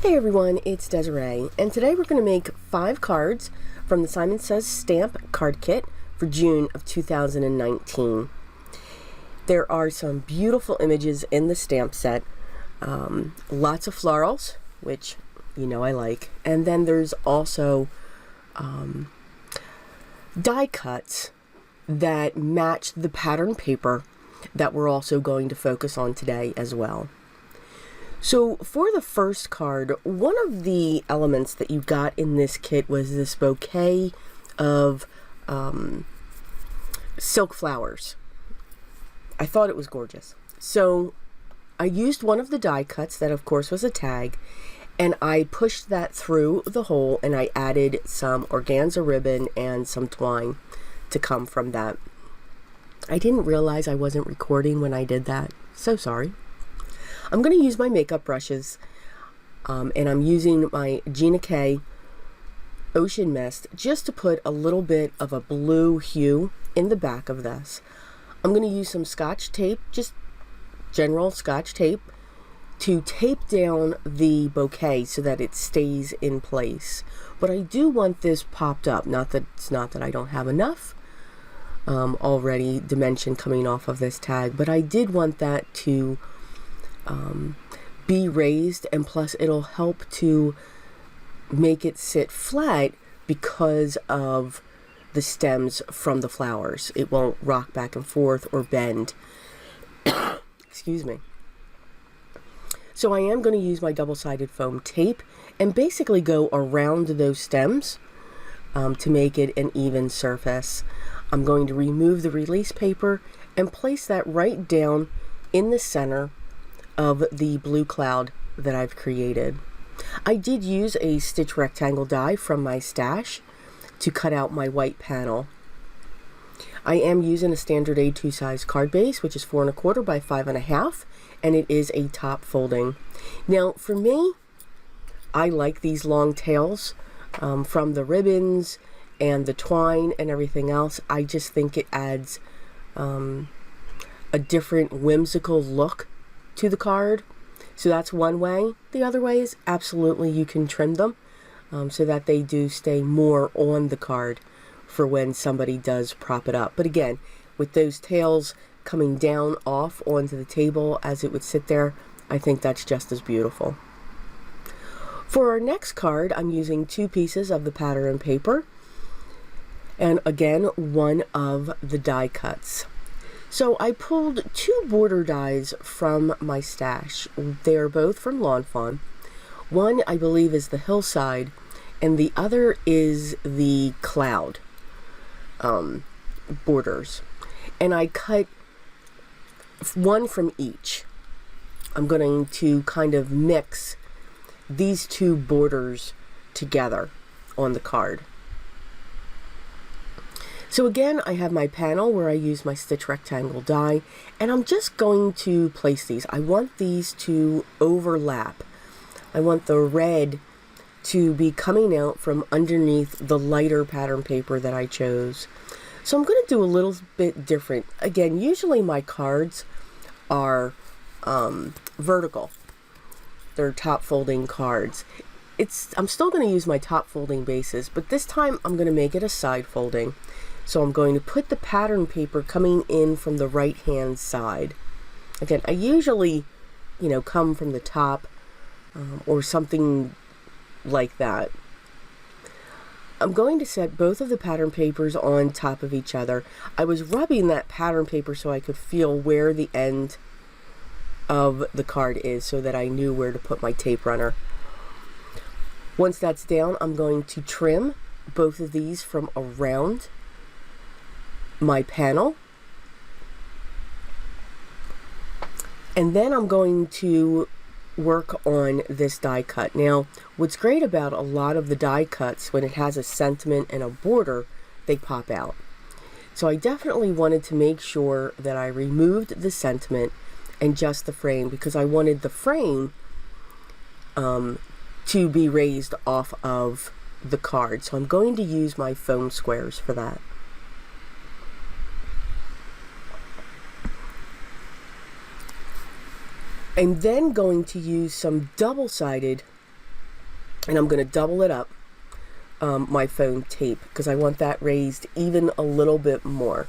Hey everyone, it's Desiree, and today we're going to make 5 cards from the Simon Says Stamp card kit for June of 2019. There are some beautiful images in the stamp set, lots of florals, which you know I like, and then there's also die cuts that match the pattern paper that we're also going to focus on today as well. So for the first card, one of the elements that you got in this kit was this bouquet of silk flowers. I thought it was gorgeous. So I used one of the die cuts that of course was a tag, and I pushed that through the hole and I added some organza ribbon and some twine to come from that. I didn't realize I wasn't recording when I did that. So sorry. I'm going to use my makeup brushes, and I'm using my Gina K Ocean Mist just to put a little bit of a blue hue in the back of this. I'm going to use some Scotch tape, just general Scotch tape, to tape down the bouquet so that it stays in place. But I do want this popped up, not that I don't have enough already dimension coming off of this tag, but I did want that to be raised, and plus it'll help to make it sit flat because of the stems from the flowers. It won't rock back and forth or bend. Excuse me. So I am going to use my double-sided foam tape and basically go around those stems to make it an even surface. I'm going to remove the release paper and place that right down in the center of the blue cloud that I've created. I did use a stitch rectangle die from my stash to cut out my white panel. I am using a standard A2 size card base, which is 4 1/4 by 5 1/2, and it is a top folding. Now for me, I like these long tails from the ribbons and the twine and everything else. I just think it adds a different whimsical look to the card. So that's one way. The other way is absolutely you can trim them so that they do stay more on the card for when somebody does prop it up. But again, with those tails coming down off onto the table as it would sit there, I think that's just as beautiful. For our next card, I'm using 2 pieces of the pattern paper, and again, one of the die cuts. So I pulled 2 border dies from my stash. They are both from Lawn Fawn. One, I believe, is the hillside, and the other is the cloud borders. And I cut one from each. I'm going to kind of mix these 2 borders together on the card. So again, I have my panel where I use my stitch rectangle die, and I'm just going to place these. I want these to overlap. I want the red to be coming out from underneath the lighter pattern paper that I chose. So I'm going to do a little bit different. Again, usually my cards are vertical. They're top folding cards. I'm still going to use my top folding bases, but this time I'm going to make it a side folding. So I'm going to put the pattern paper coming in from the right hand side. Again, I usually, come from the top or something like that. I'm going to set both of the pattern papers on top of each other. I was rubbing that pattern paper so I could feel where the end of the card is so that I knew where to put my tape runner. Once that's down, I'm going to trim both of these from around my panel, and then I'm going to work on this die cut. Now what's great about a lot of the die cuts, when it has a sentiment and a border, they pop out. So I definitely wanted to make sure that I removed the sentiment and just the frame, because I wanted the frame to be raised off of the card. So I'm going to use my foam squares for that. I'm then going to use some double-sided And I'm going to double it up, my foam tape, because I want that raised even a little bit more.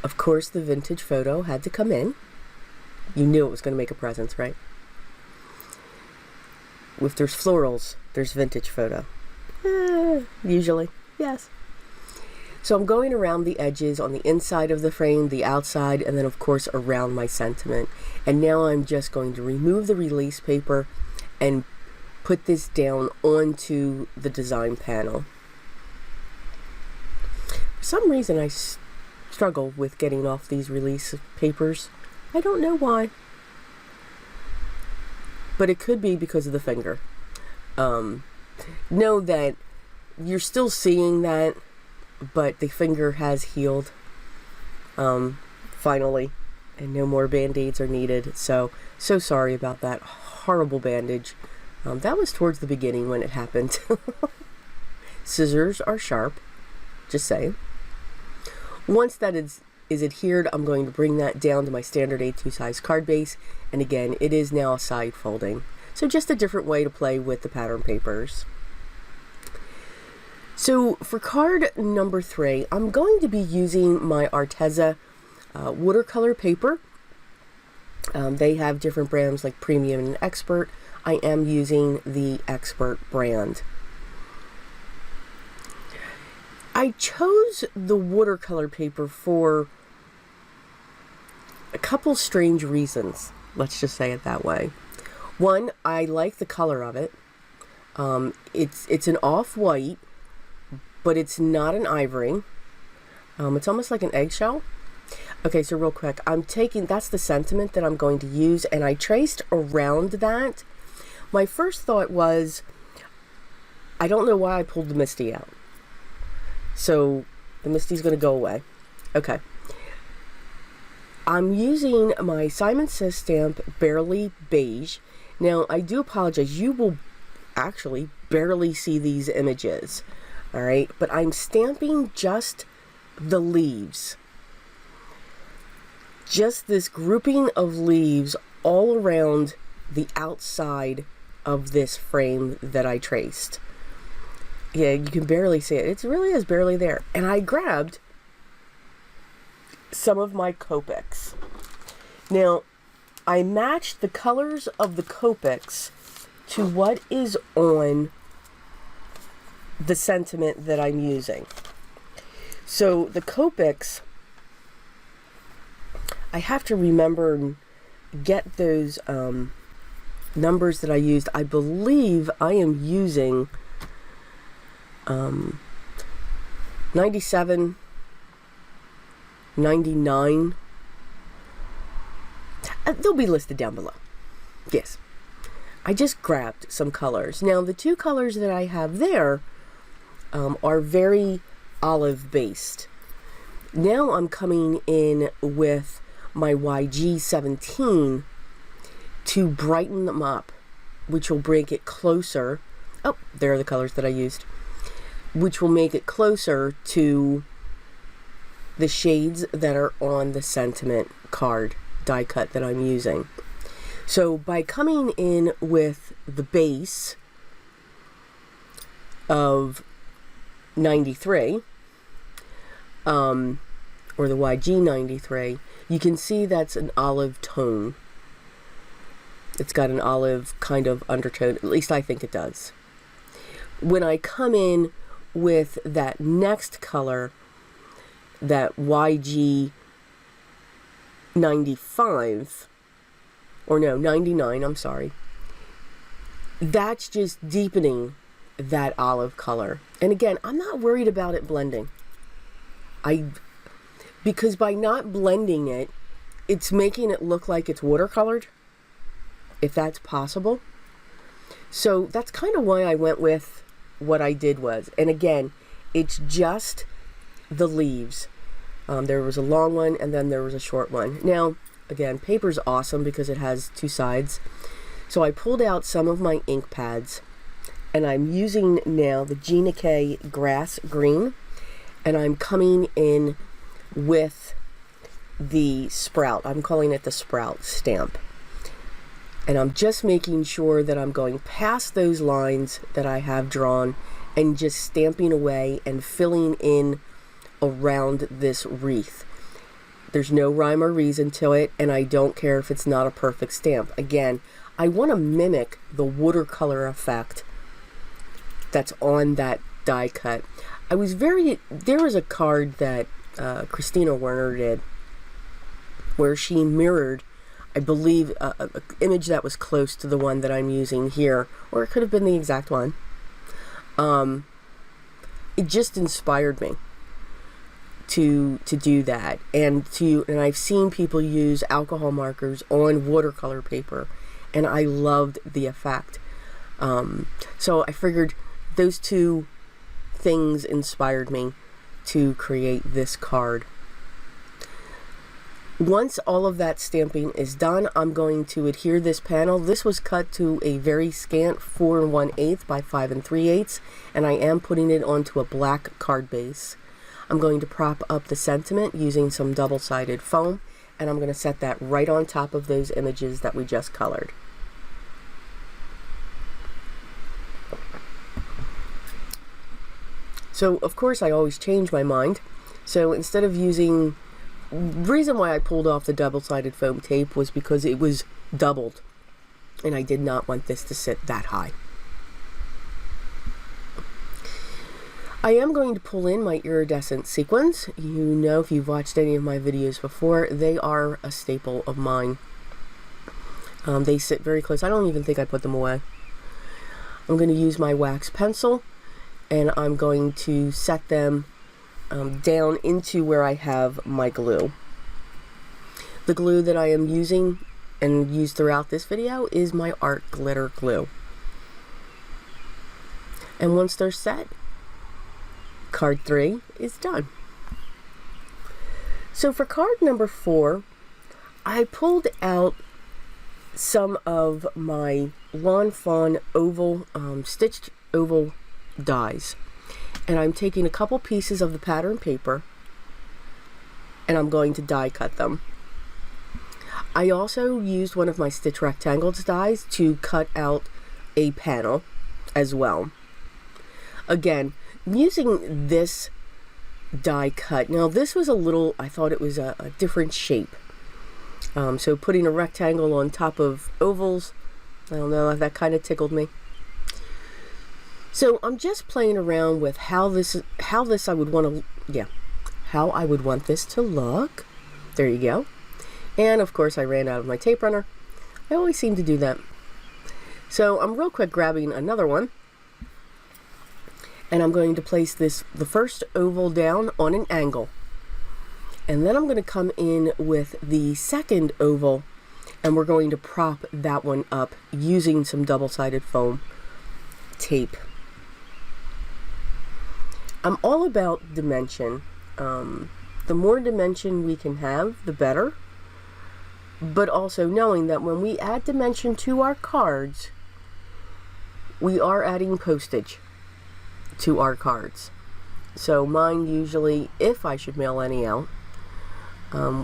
Of course, the vintage photo had to come in. You knew it was going to make a presence, right? If there's florals, there's vintage photo. Usually, yes. So I'm going around the edges on the inside of the frame, the outside, and then of course around my sentiment. And now I'm just going to remove the release paper and put this down onto the design panel. For some reason I struggle with getting off these release papers. I don't know why. But it could be because of the finger. Know that you're still seeing that, but the finger has healed, finally, and no more band-aids are needed. So sorry about that horrible bandage. That was towards the beginning when it happened. Scissors are sharp, just saying. Once that is adhered, I'm going to bring that down to my standard A2 size card base, and again, it is now side folding. So just a different way to play with the pattern papers. So for card number 3, I'm going to be using my Arteza watercolor paper. They have different brands like Premium and Expert. I am using the Expert brand. I chose the watercolor paper for a couple strange reasons. Let's just say it that way. One, I like the color of it. It's an off-white, but it's not an ivory. It's almost like an eggshell. Okay, so real quick, that's the sentiment that I'm going to use, and I traced around that. My first thought was, I don't know why I pulled the Misty out. So the Misty's going to go away. Okay. I'm using my Simon Says stamp Barely Beige. Now, I do apologize. You will actually barely see these images. All right. But I'm stamping just the leaves. Just this grouping of leaves all around the outside of this frame that I traced. Yeah, you can barely see it. It really is barely there. And I grabbed some of my Copics. Now, I matched the colors of the Copics to what is on the sentiment that I'm using. So the Copics, I have to remember and get those numbers that I used. I believe I am using 97, 99. They'll be listed down below. Yes. I just grabbed some colors. Now, the two colors that I have there are very olive based. Now I'm coming in with my YG17 to brighten them up, which will bring it closer. Oh, there are the colors that I used. Which will make it closer to the shades that are on the sentiment card die cut that I'm using. So by coming in with the base of 93, or the YG93, you can see that's an olive tone. It's got an olive kind of undertone, at least I think it does. When I come in with that next color, that YG95, or no, 99, I'm sorry, that's just deepening that olive color. And again, I'm not worried about it blending. Because by not blending it, it's making it look like it's watercolored, if that's possible. So that's kind of why I went with what I did was. And again, it's just the leaves. There was a long one and then there was a short one. Now, again, paper's awesome because it has two sides. So I pulled out some of my ink pads and I'm using now the Gina K Grass Green, and I'm coming in with the Sprout. I'm calling it the Sprout stamp. And I'm just making sure that I'm going past those lines that I have drawn and just stamping away and filling in around this wreath. There's no rhyme or reason to it, and I don't care if it's not a perfect stamp. Again, I want to mimic the watercolor effect that's on that die cut. There was a card that Christina Werner did where she mirrored, I believe, an image that was close to the one that I'm using here, or it could have been the exact one. It just inspired me to do that, and I've seen people use alcohol markers on watercolor paper, and I loved the effect. So I figured those two things inspired me to create this card. Once all of that stamping is done, I'm going to adhere this panel. This was cut to a very scant 4 1/8 by 5 3/8, and I am putting it onto a black card base. I'm going to prop up the sentiment using some double-sided foam, and I'm going to set that right on top of those images that we just colored. So, of course, I always change my mind. So instead of using... The reason why I pulled off the double-sided foam tape was because it was doubled, and I did not want this to sit that high. I am going to pull in my iridescent sequins. You know, if you've watched any of my videos before, they are a staple of mine. They sit very close. I don't even think I put them away. I'm going to use my wax pencil, and I'm going to set them down into where I have my glue. The glue that I am using and use throughout this video is my art glitter glue. And once they're set, card 3 is done. So for card number 4, I pulled out some of my Lawn Fawn oval, stitched oval dies. And I'm taking a couple pieces of the pattern paper and I'm going to die cut them. I also used one of my Stitch Rectangles dies to cut out a panel as well. Again, I'm using this die cut. Now this was a little, I thought it was a different shape. So putting a rectangle on top of ovals, I don't know, that kind of tickled me. So I'm just playing around with how I would want this to look. There you go. And of course I ran out of my tape runner. I always seem to do that. So I'm real quick grabbing another one. And I'm going to place the first oval down on an angle. And then I'm going to come in with the second oval, and we're going to prop that one up using some double-sided foam tape. I'm all about dimension. The more dimension we can have, the better. But also knowing that when we add dimension to our cards, we are adding postage to our cards. So mine usually, if I should mail any out,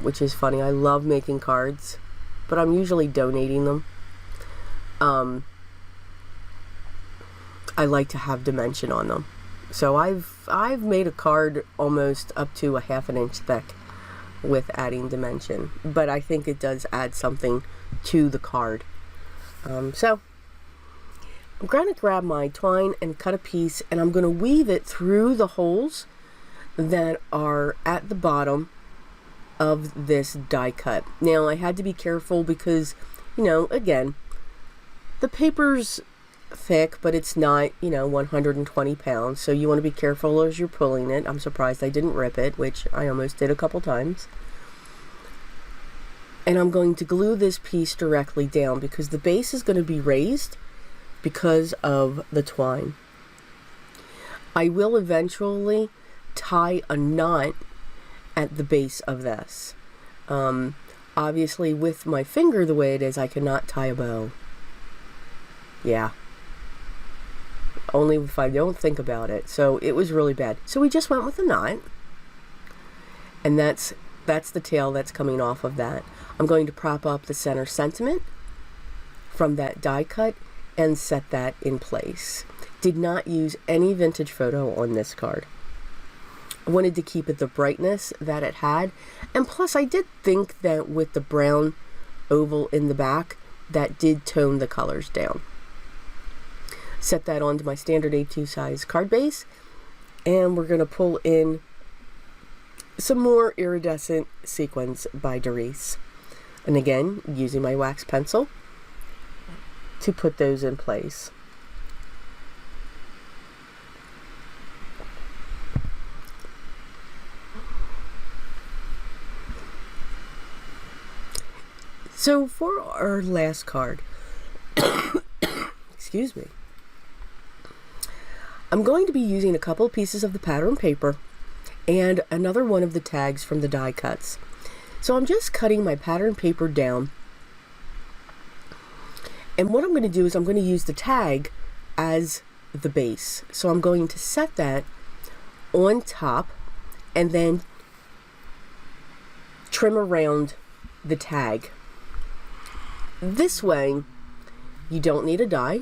which is funny, I love making cards, but I'm usually donating them. I like to have dimension on them. So I've made a card almost up to a ½ inch thick with adding dimension, but I think it does add something to the card. So I'm going to grab my twine and cut a piece, and I'm going to weave it through the holes that are at the bottom of this die cut. Now I had to be careful because, you know, again, the paper's thick, but it's not, you know, 120 pounds, so you want to be careful as you're pulling it. I'm surprised I didn't rip it, which I almost did a couple times. And I'm going to glue this piece directly down because the base is going to be raised because of the twine. I will eventually tie a knot at the base of this. Obviously with my finger the way it is, I cannot tie a bow. Yeah. Only if I don't think about it. So it was really bad. So we just went with a knot. And that's the tail that's coming off of that. I'm going to prop up the center sentiment, from that die cut and set that in place. Did not use any vintage photo on this card. I wanted to keep it the brightness that it had, and plus I did think that with the brown oval in the back, that did tone the colors down. Set that onto my standard A2 size card base, and we're going to pull in some more iridescent sequins by Desiree. And again, using my wax pencil to put those in place. So for our last card, excuse me, I'm going to be using a couple pieces of the pattern paper and another one of the tags from the die cuts. So I'm just cutting my pattern paper down, and what I'm going to do is I'm going to use the tag as the base. So I'm going to set that on top and then trim around the tag. This way you don't need a die,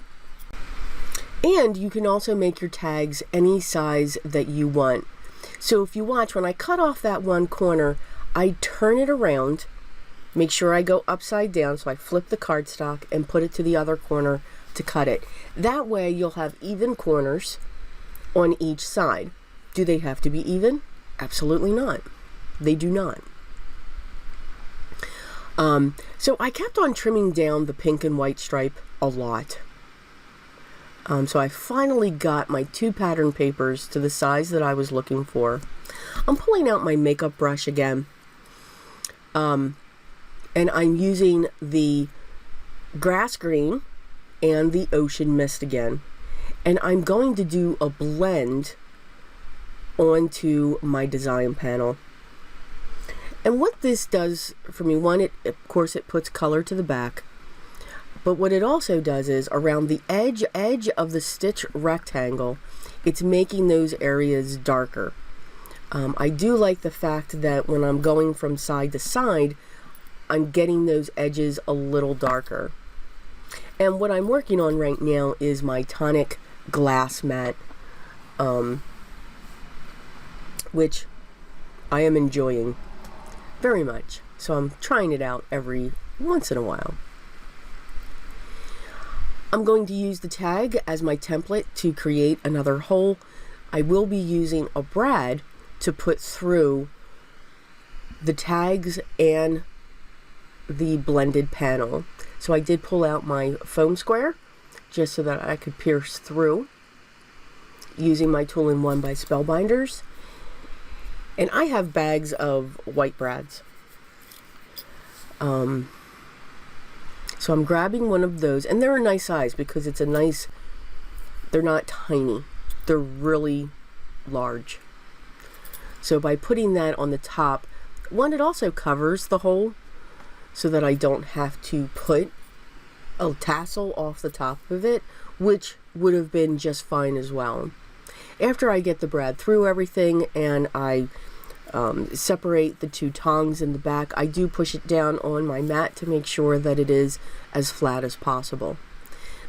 and you can also make your tags any size that you want. So if you watch, when I cut off that one corner, I turn it around, make sure I go upside down, so I flip the cardstock and put it to the other corner to cut it. That way you'll have even corners on each side. Do they have to be even? Absolutely not. They do not. So I kept on trimming down the pink and white stripe a lot. So I finally got my 2 pattern papers to the size that I was looking for. I'm pulling out my makeup brush again. And I'm using the grass green and the ocean mist again. And I'm going to do a blend onto my design panel. And what this does for me, one, of course it puts color to the back, but what it also does is around the edge of the stitch rectangle, it's making those areas darker. I do like the fact that when I'm going from side to side, I'm getting those edges a little darker. And what I'm working on right now is my tonic glass mat, which I am enjoying very much. So I'm trying it out every once in a while. I'm going to use the tag as my template to create another hole. I will be using a brad to put through the tags and the blended panel. So I did pull out my foam square just so that I could pierce through using my tool-in-one by Spellbinders. And I have bags of white brads. So I'm grabbing one of those, and they're a nice size because it's a nice, they're not tiny, they're really large. So by putting that on the top, one, it also covers the hole so that I don't have to put a tassel off the top of it, which would have been just fine as well. After I get the brad through everything and I separate the 2 tongs in the back, I do push it down on my mat to make sure that it is as flat as possible.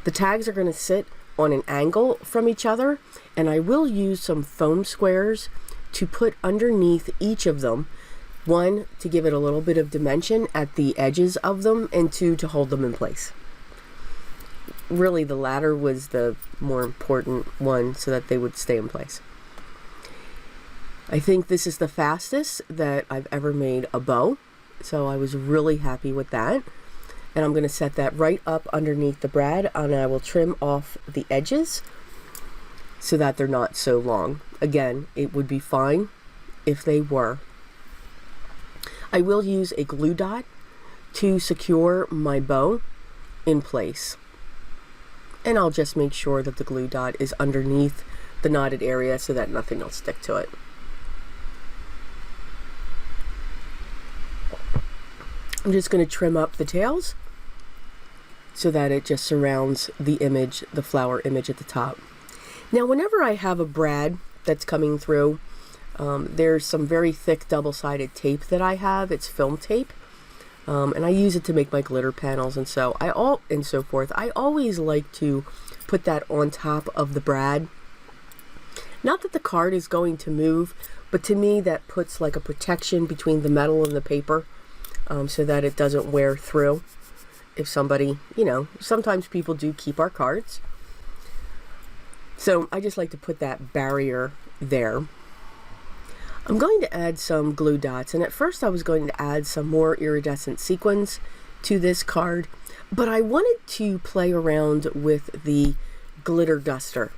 The tags are going to sit on an angle from each other, and I will use some foam squares to put underneath each of them. 1, to give it a little bit of dimension at the edges of them, and 2, to hold them in place. Really, the latter was the more important one so that they would stay in place. I think this is the fastest that I've ever made a bow, so I was really happy with that. And I'm going to set that right up underneath the brad, and I will trim off the edges so that they're not so long. Again, it would be fine if they were. I will use a glue dot to secure my bow in place. And I'll just make sure that the glue dot is underneath the knotted area so that nothing will stick to it. I'm just going to trim up the tails so that it just surrounds the image, the flower image at the top. Now, whenever I have a brad that's coming through, there's some very thick double-sided tape that I have. It's film tape and I use it to make my glitter panels and so forth. I always like to put that on top of the brad. Not that the card is going to move, but to me that puts like a protection between the metal and the paper, so that it doesn't wear through. If somebody, sometimes people do keep our cards. So I just like to put that barrier there. I'm going to add some glue dots, and at first I was going to add some more iridescent sequins to this card, but I wanted to play around with the glitter duster.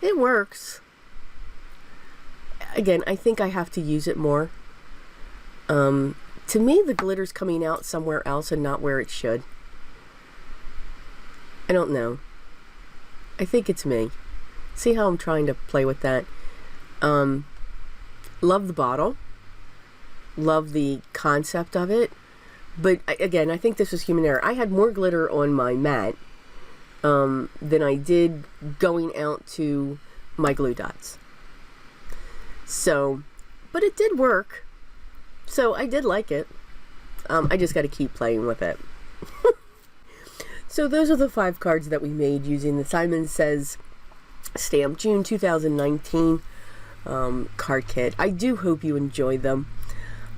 It works. Again, I think I have to use it more. To me, the glitter's coming out somewhere else and not where it should. I don't know. I think it's me. See how I'm trying to play with that? Love the bottle. Love the concept of it. But again, I think this was human error. I had more glitter on my mat than I did going out to my glue dots. So, but it did work. So I did like it. I just got to keep playing with it. So those are the 5 cards that we made using the Simon Says stamp June 2019 card kit. I do hope you enjoyed them.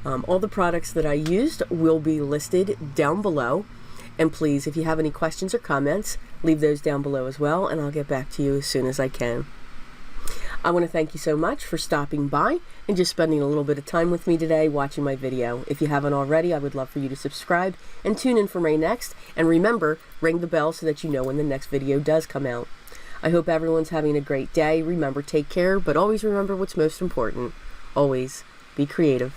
All the products that I used will be listed down below. And please, if you have any questions or comments, leave those down below as well, and I'll get back to you as soon as I can. I want to thank you so much for stopping by and just spending a little bit of time with me today watching my video. If you haven't already, I would love for you to subscribe and tune in for my next. And remember, ring the bell so that you know when the next video does come out. I hope everyone's having a great day. Remember, take care, but always remember what's most important. Always be creative.